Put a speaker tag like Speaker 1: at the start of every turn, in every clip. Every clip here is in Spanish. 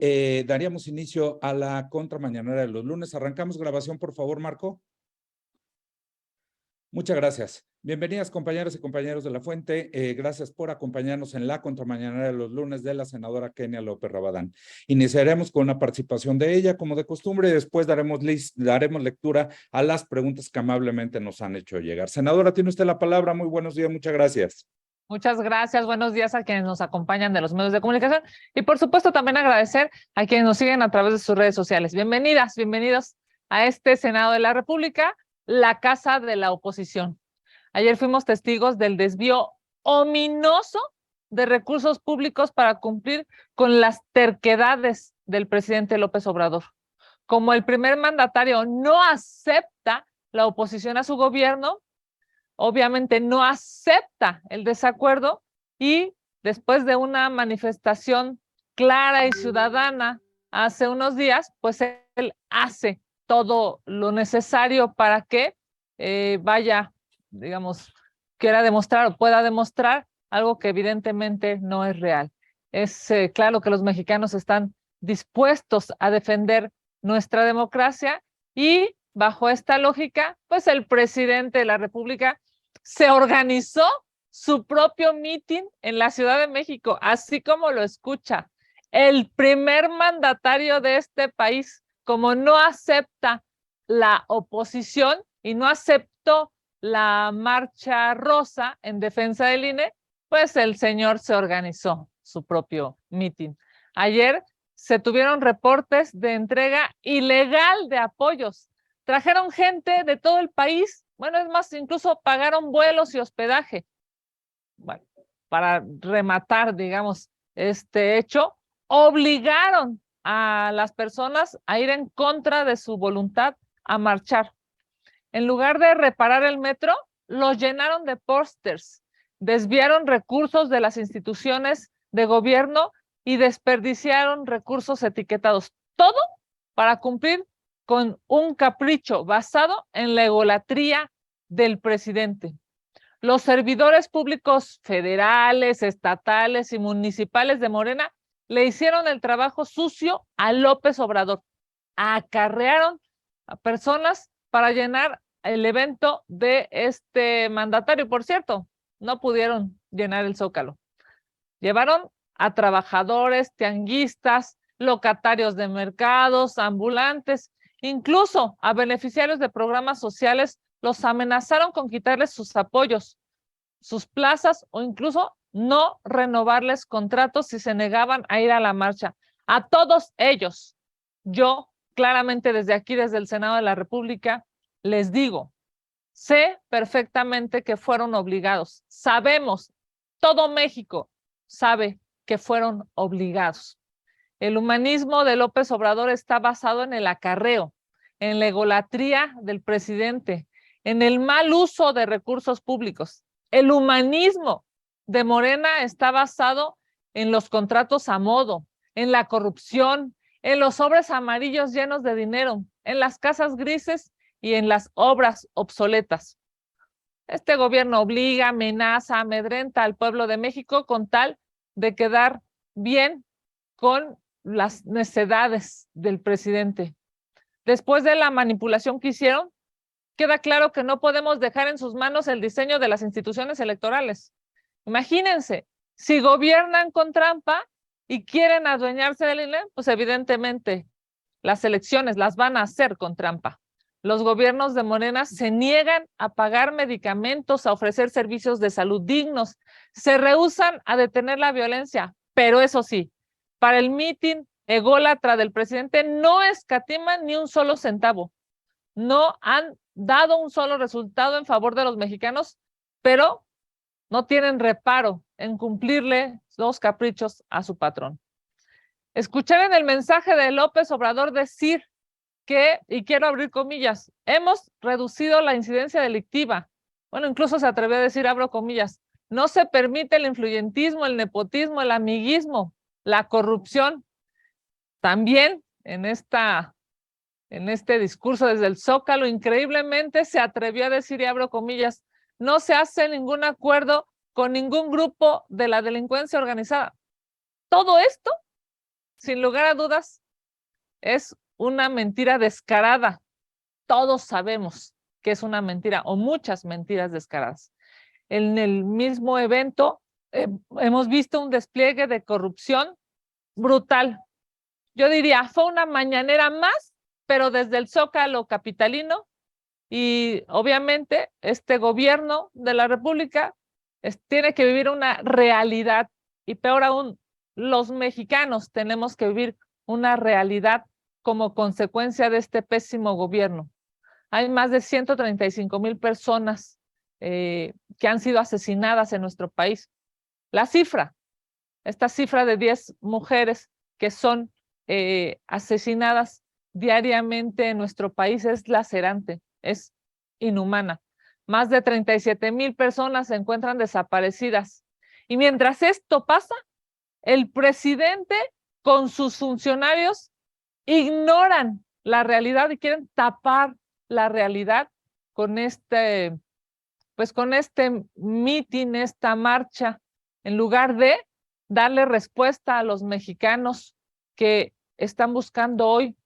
Speaker 1: daríamos inicio a la contramañanera de los lunes. Arrancamos grabación, por favor, Marco. Muchas gracias. Bienvenidas, compañeras y compañeros de La Fuente. Gracias por acompañarnos en la contramañanera de los lunes de la senadora Kenia López Rabadán. Iniciaremos con una participación de ella, como de costumbre, y después daremos lectura a las preguntas que amablemente nos han hecho llegar. Senadora, tiene usted la palabra. Muy buenos días, muchas gracias.
Speaker 2: Muchas gracias, buenos días a quienes nos acompañan de los medios de comunicación y por supuesto también agradecer a quienes nos siguen a través de sus redes sociales. Bienvenidas, bienvenidos a este Senado de la República, la casa de la oposición. Ayer fuimos testigos del desvío ominoso de recursos públicos para cumplir con las terquedades del presidente López Obrador. Como el primer mandatario no acepta la oposición a su gobierno, obviamente no acepta el desacuerdo y después de una manifestación clara y ciudadana hace unos días, pues él hace todo lo necesario para que vaya, digamos, quiera demostrar o pueda demostrar algo que evidentemente no es real. Es claro que los mexicanos están dispuestos a defender nuestra democracia y bajo esta lógica, pues el presidente de la República se organizó su propio mitin en la Ciudad de México, así como lo escucha. El primer mandatario de este país, como no acepta la oposición y no aceptó la marcha rosa en defensa del INE, pues el señor se organizó su propio mitin. Ayer se tuvieron reportes de entrega ilegal de apoyos. Trajeron gente de todo el país. Bueno, es más, incluso pagaron vuelos y hospedaje. Bueno, para rematar, digamos, este hecho, obligaron a las personas a ir en contra de su voluntad a marchar. En lugar de reparar el metro, lo llenaron de pósters, desviaron recursos de las instituciones de gobierno y desperdiciaron recursos etiquetados. Todo para cumplir con un capricho basado en la egolatría del presidente. Los servidores públicos federales, estatales y municipales de Morena le hicieron el trabajo sucio a López Obrador. Acarrearon a personas para llenar el evento de este mandatario. Por cierto, no pudieron llenar el Zócalo. Llevaron a trabajadores, tianguistas, locatarios de mercados, ambulantes, incluso a beneficiarios de programas sociales, los amenazaron con quitarles sus apoyos, sus plazas o incluso no renovarles contratos si se negaban a ir a la marcha. A todos ellos, yo claramente desde aquí, desde el Senado de la República, les digo, sé perfectamente que fueron obligados. Sabemos, todo México sabe que fueron obligados. El humanismo de López Obrador está basado en el acarreo, en la egolatría del presidente, en el mal uso de recursos públicos. El humanismo de Morena está basado en los contratos a modo, en la corrupción, en los sobres amarillos llenos de dinero, en las casas grises y en las obras obsoletas. Este gobierno obliga, amenaza, amedrenta al pueblo de México con tal de quedar bien con las necedades del presidente. Después de la manipulación que hicieron, queda claro que no podemos dejar en sus manos el diseño de las instituciones electorales. Imagínense, si gobiernan con trampa y quieren adueñarse del INE, pues evidentemente las elecciones las van a hacer con trampa. Los gobiernos de Morena se niegan a pagar medicamentos, a ofrecer servicios de salud dignos, se rehúsan a detener la violencia, pero eso sí, para el mitin ególatra del presidente no escatiman ni un solo centavo. No han dado un solo resultado en favor de los mexicanos, pero no tienen reparo en cumplirle los caprichos a su patrón. Escuchar en el mensaje de López Obrador decir que, y quiero abrir comillas, hemos reducido la incidencia delictiva. Bueno, incluso se atrevió a decir, abro comillas, no se permite el influyentismo, el nepotismo, el amiguismo, la corrupción. También en este discurso desde el Zócalo, increíblemente se atrevió a decir, y abro comillas, no se hace ningún acuerdo con ningún grupo de la delincuencia organizada. Todo esto sin lugar a dudas, es una mentira descarada. Todos sabemos que es una mentira o muchas mentiras descaradas. En el mismo evento hemos visto un despliegue de corrupción brutal. Yo diría, fue una mañanera más, pero desde el Zócalo capitalino, y obviamente este gobierno de la República tiene que vivir una realidad, y peor aún, los mexicanos tenemos que vivir una realidad como consecuencia de este pésimo gobierno. Hay más de 135,000 personas que han sido asesinadas en nuestro país. Esta cifra de 10 mujeres que son asesinadas diariamente en nuestro país es lacerante, es inhumana. Más de 37,000 personas se encuentran desaparecidas. Y mientras esto pasa, el presidente con sus funcionarios ignoran la realidad y quieren tapar la realidad con con este mitin, esta marcha, en lugar de darle respuesta a los mexicanos que están buscando hoy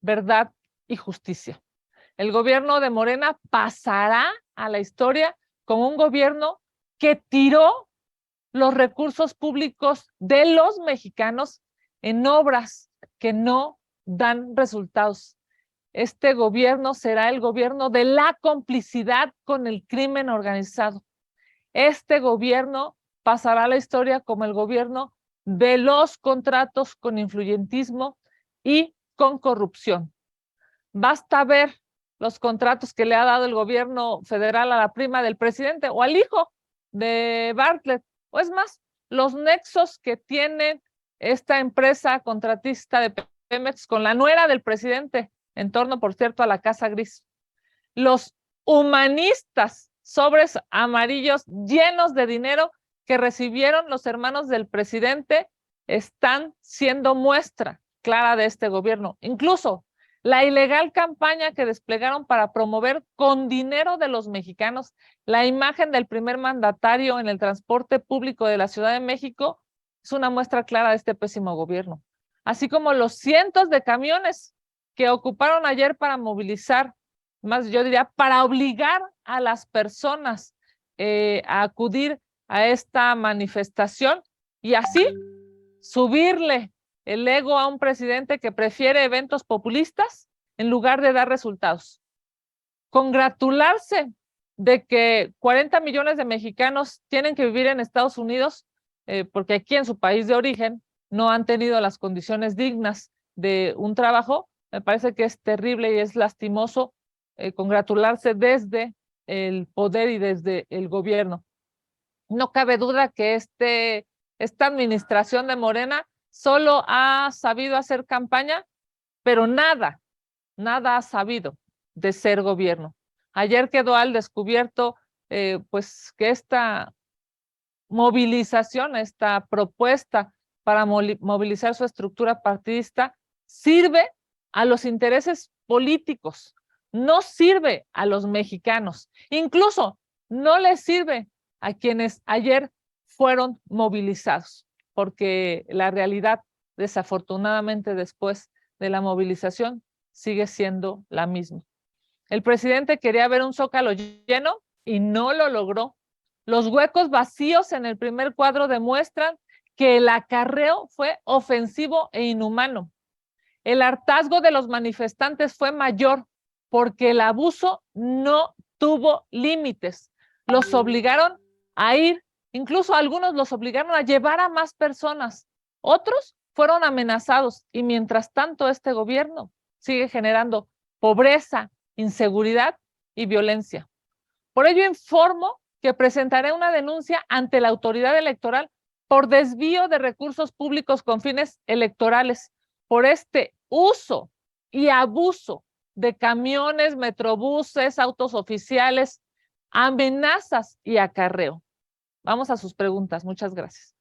Speaker 2: verdad y justicia. El gobierno de Morena pasará a la historia como un gobierno que tiró los recursos públicos de los mexicanos en obras que no dan resultados. Este gobierno será el gobierno de la complicidad con el crimen organizado. Este gobierno pasará a la historia como el gobierno de los contratos con influyentismo y con corrupción. Basta ver los contratos que le ha dado el gobierno federal a la prima del presidente o al hijo de Bartlett, o es más, los nexos que tiene esta empresa contratista de Pemex con la nuera del presidente, en torno, por cierto, a la Casa Gris. Los humanistas, sobres amarillos llenos de dinero que recibieron los hermanos del presidente, están siendo muestra clara de este gobierno. Incluso la ilegal campaña que desplegaron para promover con dinero de los mexicanos la imagen del primer mandatario en el transporte público de la Ciudad de México es una muestra clara de este pésimo gobierno. Así como los cientos de camiones que ocuparon ayer para movilizar, más yo diría, para obligar a las personas a acudir a esta manifestación y así subirle el ego a un presidente que prefiere eventos populistas en lugar de dar resultados. Congratularse de que 40 millones de mexicanos tienen que vivir en Estados Unidos porque aquí en su país de origen no han tenido las condiciones dignas de un trabajo, me parece que es terrible y es lastimoso congratularse desde el poder y desde el gobierno. No cabe duda que esta administración de Morena solo ha sabido hacer campaña, pero nada ha sabido de ser gobierno. Ayer quedó al descubierto pues que esta movilización, esta propuesta para movilizar su estructura partidista sirve a los intereses políticos, no sirve a los mexicanos, incluso no les sirve a quienes ayer fueron movilizados, porque la realidad, desafortunadamente, después de la movilización, sigue siendo la misma. El presidente quería ver un Zócalo lleno y no lo logró. Los huecos vacíos en el primer cuadro demuestran que el acarreo fue ofensivo e inhumano. El hartazgo de los manifestantes fue mayor porque el abuso no tuvo límites. Los obligaron a ir, incluso algunos los obligaron a llevar a más personas. Otros fueron amenazados y mientras tanto este gobierno sigue generando pobreza, inseguridad y violencia. Por ello informo que presentaré una denuncia ante la autoridad electoral por desvío de recursos públicos con fines electorales, por este uso y abuso de camiones, metrobuses, autos oficiales, amenazas y acarreo. Vamos a sus preguntas. Muchas gracias.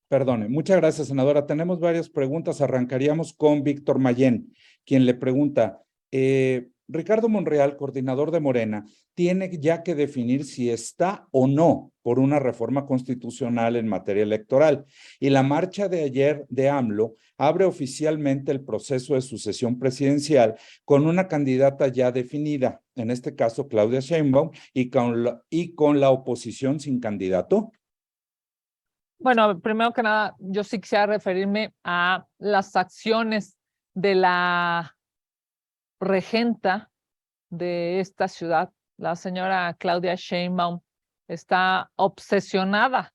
Speaker 1: Perdone, muchas gracias, senadora. Tenemos varias preguntas. Arrancaríamos con Víctor Mayén, quien le pregunta, Ricardo Monreal, coordinador de Morena, tiene ya que definir si está o no por una reforma constitucional en materia electoral. Y la marcha de ayer de AMLO abre oficialmente el proceso de sucesión presidencial con una candidata ya definida, en este caso Claudia Sheinbaum, y con la oposición sin candidato.
Speaker 2: Bueno, primero que nada, yo sí quisiera referirme a las acciones de la regenta de esta ciudad, la señora Claudia Sheinbaum. Está obsesionada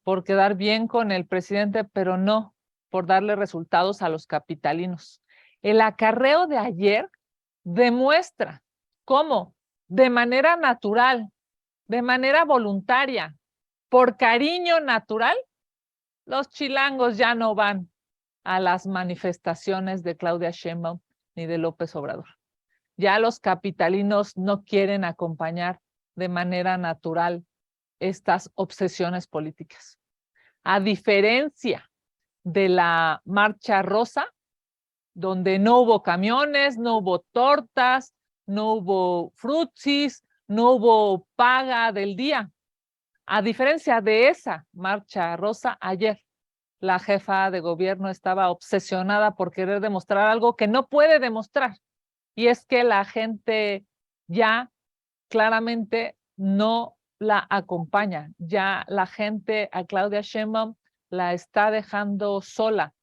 Speaker 2: por quedar bien con el presidente, pero no por darle resultados a los capitalinos. El acarreo de ayer demuestra cómo de manera natural, de manera voluntaria, por cariño natural, los chilangos ya no van a las manifestaciones de Claudia Sheinbaum ni de López Obrador. Ya los capitalinos no quieren acompañar de manera natural estas obsesiones políticas. A diferencia de la Marcha Rosa, donde no hubo camiones, no hubo tortas, no hubo frutsis, no hubo paga del día. A diferencia de esa Marcha Rosa, ayer la jefa de gobierno estaba obsesionada por querer demostrar algo que no puede demostrar, y es que la gente ya claramente no la acompaña. Ya la gente a Claudia Sheinbaum la está dejando sola.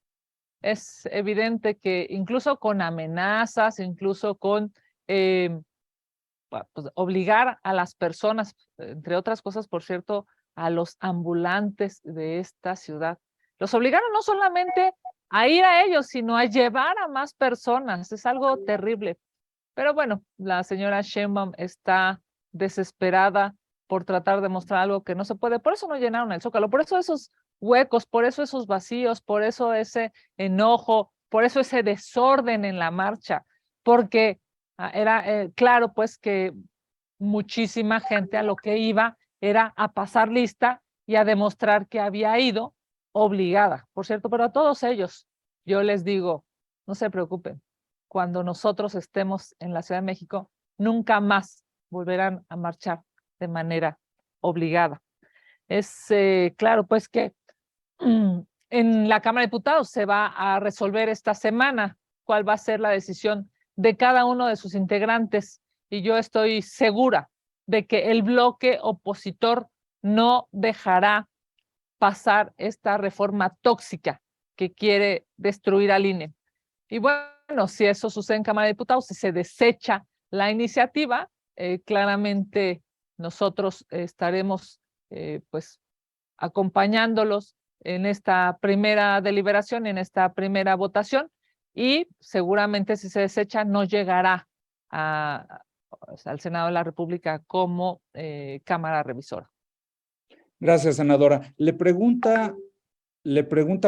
Speaker 2: Es evidente que incluso con amenazas, incluso con pues, obligar a las personas, entre otras cosas, por cierto, a los ambulantes de esta ciudad, los obligaron no solamente a ir a ellos, sino a llevar a más personas. Es algo terrible. Pero bueno, la señora Sheinbaum está desesperada por tratar de mostrar algo que no se puede. Por eso no llenaron el Zócalo, por eso esos huecos, por eso esos vacíos, por eso ese enojo, por eso ese desorden en la marcha, porque era claro pues que muchísima gente a lo que iba era a pasar lista y a demostrar que había ido obligada. Por cierto, pero a todos ellos yo les digo, no se preocupen, cuando nosotros estemos en la Ciudad de México, nunca más volverán a marchar de manera obligada. Es claro, pues que en la Cámara de Diputados se va a resolver esta semana cuál va a ser la decisión de cada uno de sus integrantes, y yo estoy segura de que el bloque opositor no dejará pasar esta reforma tóxica que quiere destruir al INE. Y bueno, si eso sucede en Cámara de Diputados, si se desecha la iniciativa, claramente nosotros estaremos pues acompañándolos en esta primera deliberación, en esta primera votación, y seguramente si se desecha no llegará al Senado de la República como Cámara Revisora.
Speaker 1: Gracias, senadora. Le pregunta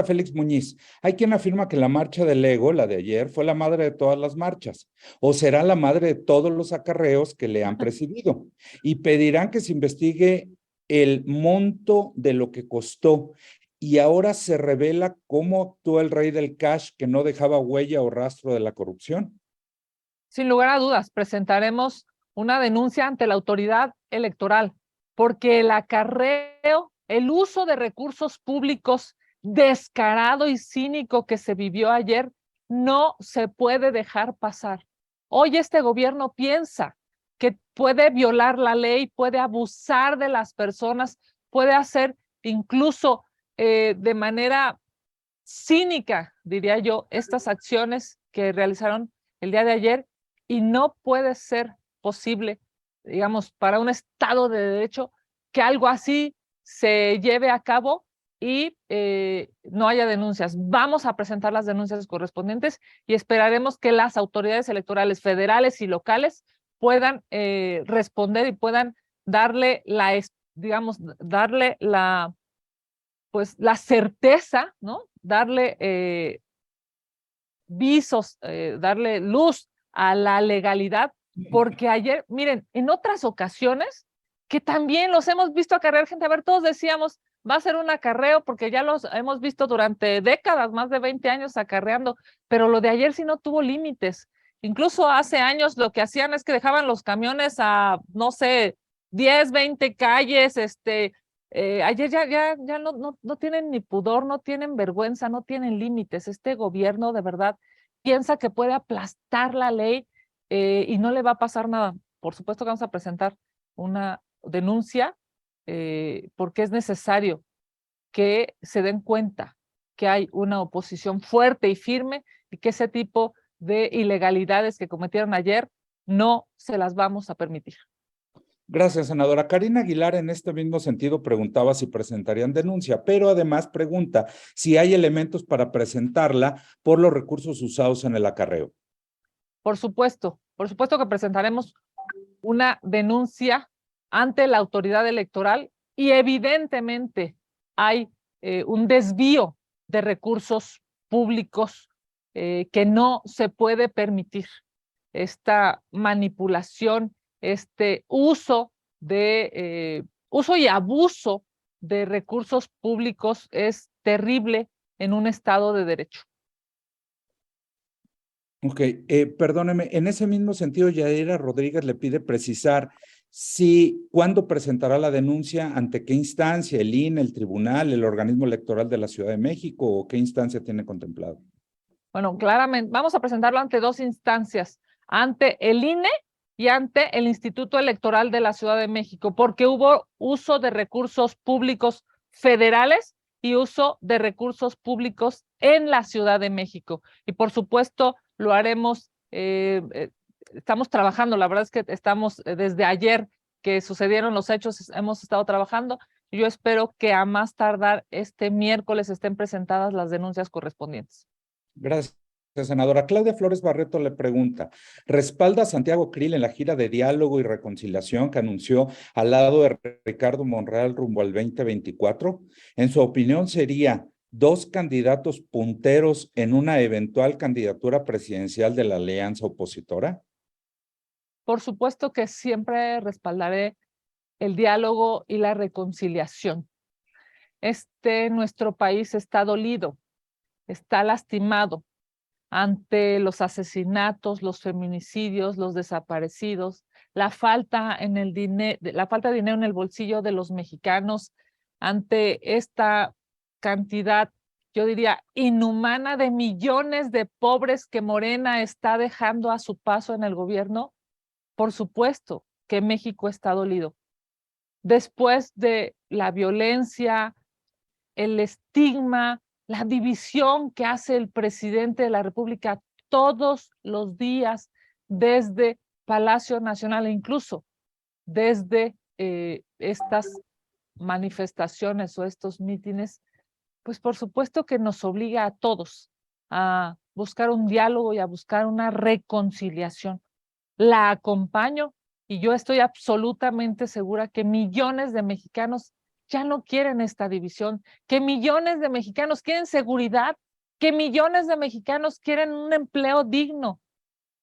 Speaker 1: Félix Muñiz, hay quien afirma que la marcha del Ego, la de ayer, fue la madre de todas las marchas, o será la madre de todos los acarreos que le han precedido, y pedirán que se investigue el monto de lo que costó, y ahora se revela cómo actuó el rey del cash que no dejaba huella o rastro de la corrupción.
Speaker 2: Sin lugar a dudas, presentaremos una denuncia ante la autoridad electoral, porque el acarreo, el uso de recursos públicos descarado y cínico que se vivió ayer, no se puede dejar pasar. Hoy este gobierno piensa que puede violar la ley, puede abusar de las personas, puede hacer incluso de manera cínica, diría yo, estas acciones que realizaron el día de ayer, y no puede ser posible, digamos, para un Estado de Derecho que algo así se lleve a cabo y no haya denuncias. Vamos a presentar las denuncias correspondientes y esperaremos que las autoridades electorales federales y locales puedan responder y puedan darle digamos, darle pues la certeza, ¿no? Darle visos, darle luz a la legalidad, porque ayer, miren, en otras ocasiones, que también los hemos visto acarrear gente, a ver, todos decíamos, va a ser un acarreo, porque ya los hemos visto durante décadas, más de 20 años acarreando, pero lo de ayer sí no tuvo límites, Incluso hace años lo que hacían es que dejaban los camiones a, no sé, 10, 20 calles, ayer ya no tienen ni pudor, no tienen vergüenza, no tienen límites. Este gobierno de verdad piensa que puede aplastar la ley y no le va a pasar nada. Por supuesto que vamos a presentar una denuncia porque es necesario que se den cuenta que hay una oposición fuerte y firme y que ese tipo de ilegalidades que cometieron ayer no se las vamos a permitir.
Speaker 1: Gracias, senadora. Karina Aguilar, en este mismo sentido, preguntaba si presentarían denuncia, pero además pregunta si hay elementos para presentarla por los recursos usados en el acarreo.
Speaker 2: Por supuesto que presentaremos una denuncia ante la autoridad electoral y evidentemente hay un desvío de recursos públicos que no se puede permitir. Esta manipulación, este uso y abuso de recursos públicos es terrible en un Estado de derecho.
Speaker 1: Ok, perdóneme, en ese mismo sentido, Yaira Rodríguez le pide precisar si, cuándo presentará la denuncia, ante qué instancia, el INE, el tribunal, el organismo electoral de la Ciudad de México, o qué instancia tiene contemplado.
Speaker 2: Bueno, claramente, vamos a presentarlo ante dos instancias, ante el INE y ante el Instituto Electoral de la Ciudad de México, porque hubo uso de recursos públicos federales y uso de recursos públicos en la Ciudad de México. Y por supuesto, lo haremos, estamos trabajando, la verdad es que estamos desde ayer que sucedieron los hechos, hemos estado trabajando. Yo espero que a más tardar este miércoles estén presentadas las denuncias correspondientes.
Speaker 1: Gracias, senadora. Claudia Flores Barreto le pregunta, ¿respalda a Santiago Krill en la gira de diálogo y reconciliación que anunció al lado de Ricardo Monreal rumbo al 2024? En su opinión, ¿sería dos candidatos punteros en una eventual candidatura presidencial de la alianza opositora?
Speaker 2: Por supuesto que siempre respaldaré el diálogo y la reconciliación. Nuestro país está dolido, está lastimado ante los asesinatos, los feminicidios, los desaparecidos, la falta de dinero en el bolsillo de los mexicanos, ante esta cantidad, yo diría, inhumana de millones de pobres que Morena está dejando a su paso en el gobierno. Por supuesto que México está dolido. Después de la violencia, el estigma, la división que hace el presidente de la República todos los días desde Palacio Nacional e incluso desde estas manifestaciones o estos mítines, pues por supuesto que nos obliga a todos a buscar un diálogo y a buscar una reconciliación. La acompaño y yo estoy absolutamente segura que millones de mexicanos ya no quieren esta división, que millones de mexicanos quieren seguridad, que millones de mexicanos quieren un empleo digno.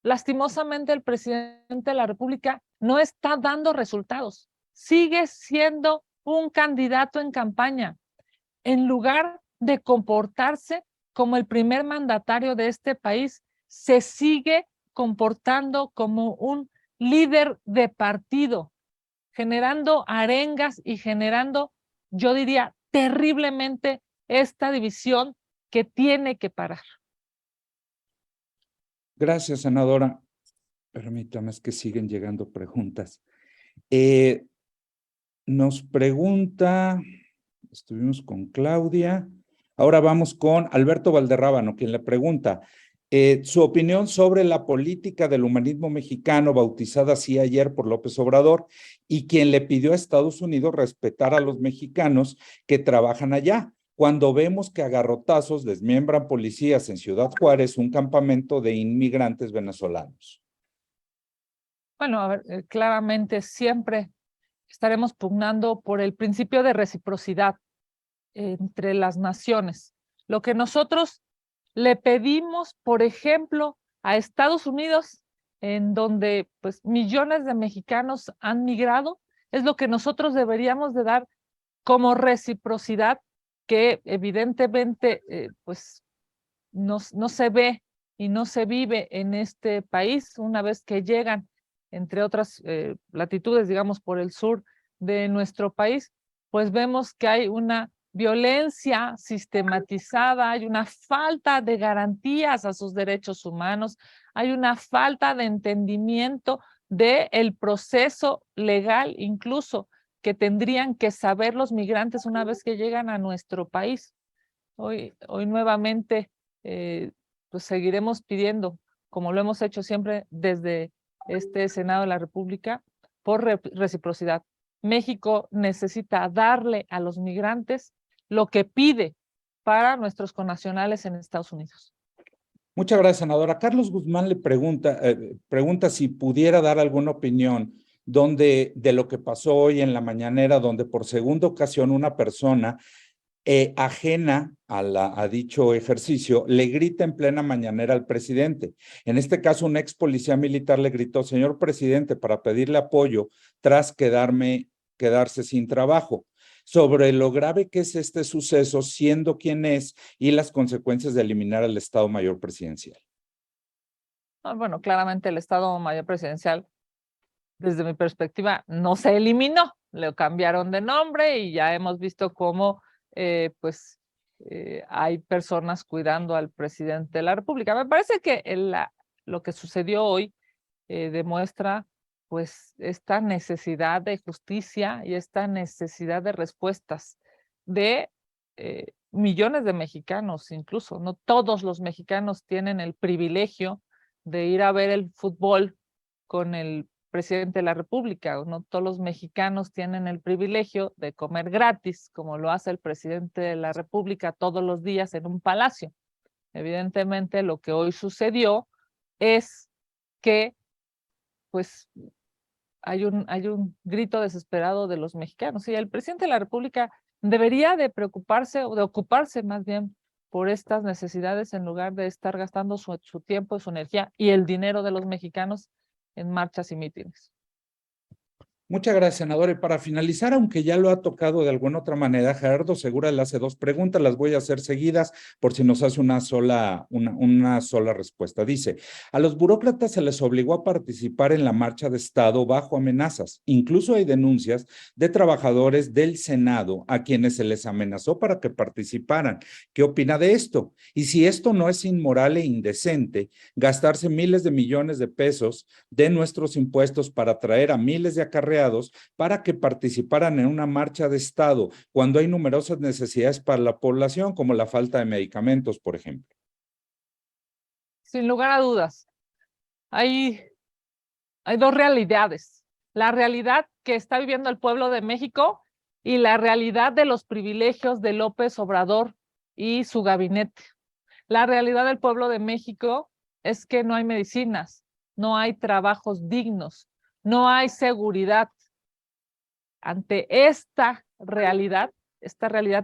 Speaker 2: Lastimosamente, el presidente de la República no está dando resultados. Sigue siendo un candidato en campaña. En lugar de comportarse como el primer mandatario de este país, se sigue comportando como un líder de partido, generando arengas y generando, yo diría, terriblemente esta división que tiene que parar.
Speaker 1: Gracias, senadora. Permítame, es que siguen llegando preguntas. Nos pregunta, estuvimos con Claudia, ahora vamos con Alberto Valderrábano, quien le pregunta su opinión sobre la política del humanismo mexicano, bautizada así ayer por López Obrador, y quien le pidió a Estados Unidos respetar a los mexicanos que trabajan allá, cuando vemos que a garrotazos desmiembran policías en Ciudad Juárez, un campamento de inmigrantes venezolanos.
Speaker 2: Bueno, a ver, claramente siempre estaremos pugnando por el principio de reciprocidad entre las naciones. Lo que nosotros le pedimos, por ejemplo, a Estados Unidos, en donde pues millones de mexicanos han migrado, es lo que nosotros deberíamos de dar como reciprocidad, que evidentemente pues no se ve y no se vive en este país una vez que llegan, entre otras latitudes, digamos, por el sur de nuestro país, pues vemos que hay una violencia sistematizada, hay una falta de garantías a sus derechos humanos, hay una falta de entendimiento del proceso legal incluso que tendrían que saber los migrantes una vez que llegan a nuestro país. Hoy nuevamente pues seguiremos pidiendo, como lo hemos hecho siempre desde este Senado de la República, por reciprocidad. México necesita darle a los migrantes lo que pide para nuestros connacionales en Estados Unidos.
Speaker 1: Muchas gracias, senadora. Carlos Guzmán le pregunta si pudiera dar alguna opinión de lo que pasó hoy en la mañanera, donde por segunda ocasión una persona ajena a dicho ejercicio le grita en plena mañanera al presidente. En este caso, un ex policía militar le gritó: señor presidente, para pedirle apoyo tras quedarse sin trabajo. Sobre lo grave que es este suceso, siendo quien es, y las consecuencias de eliminar al Estado Mayor Presidencial.
Speaker 2: Bueno, claramente el Estado Mayor Presidencial, desde mi perspectiva, no se eliminó, le cambiaron de nombre y ya hemos visto cómo hay personas cuidando al presidente de la República. Me parece que lo que sucedió hoy demuestra pues esta necesidad de justicia y esta necesidad de respuestas de millones de mexicanos, incluso. No todos los mexicanos tienen el privilegio de ir a ver el fútbol con el presidente de la República. No todos los mexicanos tienen el privilegio de comer gratis, como lo hace el presidente de la República todos los días en un palacio. Evidentemente, lo que hoy sucedió es que pues hay un grito desesperado de los mexicanos. Y el presidente de la República debería de preocuparse o de ocuparse más bien por estas necesidades en lugar de estar gastando su tiempo, su energía y el dinero de los mexicanos en marchas y mítines.
Speaker 1: Muchas gracias, senador. Y para finalizar, aunque ya lo ha tocado de alguna otra manera, Gerardo Segura le hace dos preguntas, las voy a hacer seguidas por si nos hace una sola respuesta. Dice: a los burócratas se les obligó a participar en la marcha de Estado bajo amenazas. Incluso hay denuncias de trabajadores del Senado a quienes se les amenazó para que participaran. ¿Qué opina de esto? Y si esto no es inmoral e indecente, gastarse miles de millones de pesos de nuestros impuestos para traer a miles de acarreados para que participaran en una marcha de Estado cuando hay numerosas necesidades para la población, como la falta de medicamentos, por ejemplo.
Speaker 2: Sin lugar a dudas, hay dos realidades. La realidad que está viviendo el pueblo de México y la realidad de los privilegios de López Obrador y su gabinete. La realidad del pueblo de México es que no hay medicinas, no hay trabajos dignos, no hay seguridad. Ante esta realidad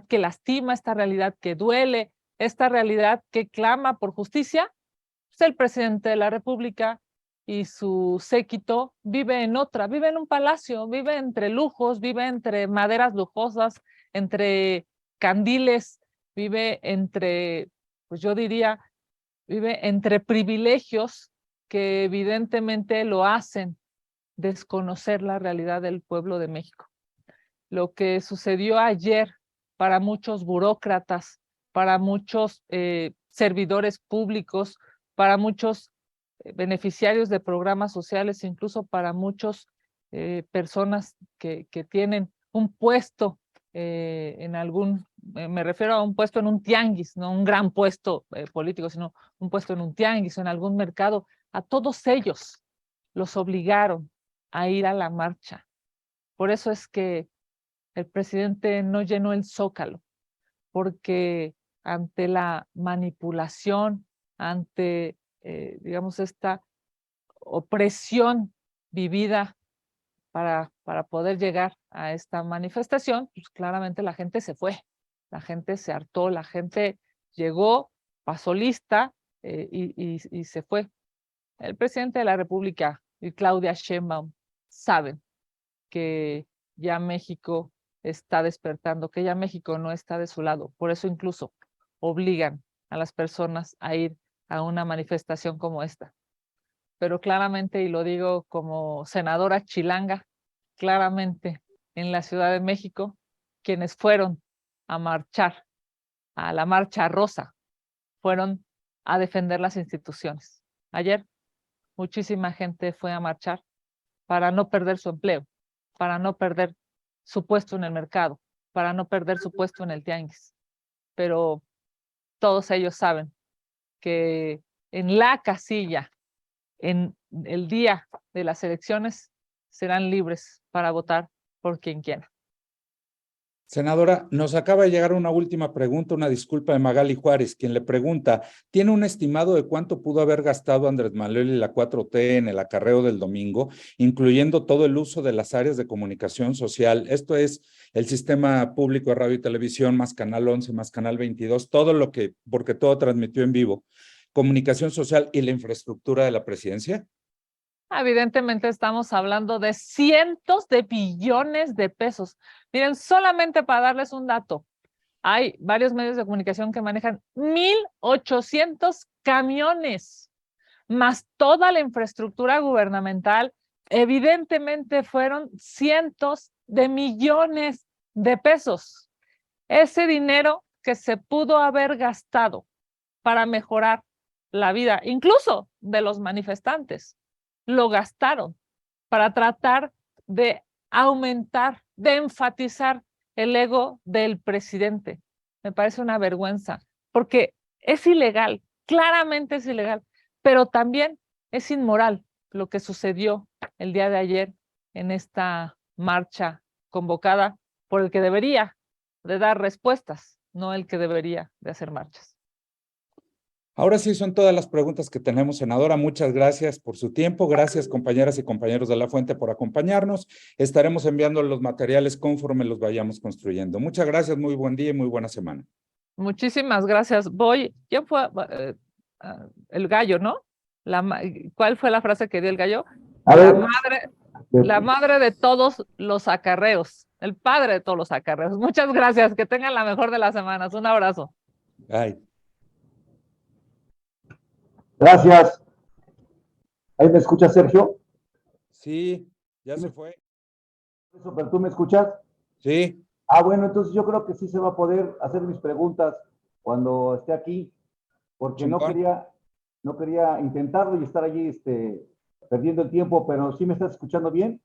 Speaker 2: que lastima, esta realidad que duele, esta realidad que clama por justicia, pues el presidente de la República y su séquito vive en un palacio, vive entre lujos, vive entre maderas lujosas, entre candiles, vive entre, pues yo diría, vive entre privilegios que evidentemente lo hacen desconocer la realidad del pueblo de México. Lo que sucedió ayer para muchos burócratas, para muchos servidores públicos, para muchos beneficiarios de programas sociales, incluso para muchas personas que tienen un puesto me refiero a un puesto en un tianguis, no un gran puesto político, sino un puesto en un tianguis o en algún mercado. A todos ellos los obligaron a ir a la marcha. Por eso es que el presidente no llenó el Zócalo, porque ante la manipulación, ante, digamos, esta opresión vivida para poder llegar a esta manifestación, pues claramente la gente se fue, la gente se hartó, la gente llegó, pasó lista y se fue. El presidente de la República y Claudia Sheinbaum saben que ya México está despertando, que ya México no está de su lado. Por eso incluso obligan a las personas a ir a una manifestación como esta. Pero claramente, y lo digo como senadora chilanga, claramente en la Ciudad de México, quienes fueron a marchar, a la marcha rosa, fueron a defender las instituciones. Ayer muchísima gente fue a marchar para no perder su empleo, para no perder su puesto en el mercado, para no perder su puesto en el tianguis. Pero todos ellos saben que en la casilla, en el día de las elecciones, serán libres para votar por quien quiera.
Speaker 1: Senadora, nos acaba de llegar una última pregunta, una disculpa de Magali Juárez, quien le pregunta, ¿tiene un estimado de cuánto pudo haber gastado Andrés Manuel y la 4T en el acarreo del domingo, incluyendo todo el uso de las áreas de comunicación social? Esto es el sistema público de radio y televisión, más Canal 11, más Canal 22, todo lo que, porque todo transmitió en vivo, comunicación social y la infraestructura de la presidencia.
Speaker 2: Evidentemente estamos hablando de cientos de billones de pesos. Miren, solamente para darles un dato, hay varios medios de comunicación que manejan 1,800 camiones, más toda la infraestructura gubernamental. Evidentemente fueron cientos de millones de pesos. Ese dinero que se pudo haber gastado para mejorar la vida, incluso de los manifestantes, lo gastaron para tratar de aumentar, de enfatizar el ego del presidente. Me parece una vergüenza, porque es ilegal, claramente es ilegal, pero también es inmoral lo que sucedió el día de ayer en esta marcha convocada por el que debería de dar respuestas, no el que debería de hacer marchas.
Speaker 1: Ahora sí son todas las preguntas que tenemos, senadora. Muchas gracias por su tiempo. Gracias, compañeras y compañeros de La Fuente, por acompañarnos. Estaremos enviando los materiales conforme los vayamos construyendo. Muchas gracias, muy buen día y muy buena semana.
Speaker 2: Muchísimas gracias. ¿Quién fue? El gallo, ¿no? ¿Cuál fue la frase que dio el gallo? La madre de todos los acarreos, el padre de todos los acarreos. Muchas gracias, que tengan la mejor de las semanas. Un abrazo.
Speaker 1: Bye.
Speaker 3: Gracias. ¿Ahí me escuchas, Sergio?
Speaker 1: Sí, ya se fue.
Speaker 3: ¿Pero tú me escuchas?
Speaker 1: Sí.
Speaker 3: Bueno, entonces yo creo que sí se va a poder hacer mis preguntas cuando esté aquí, porque no quería intentarlo y estar allí perdiendo el tiempo, pero ¿sí me estás escuchando bien?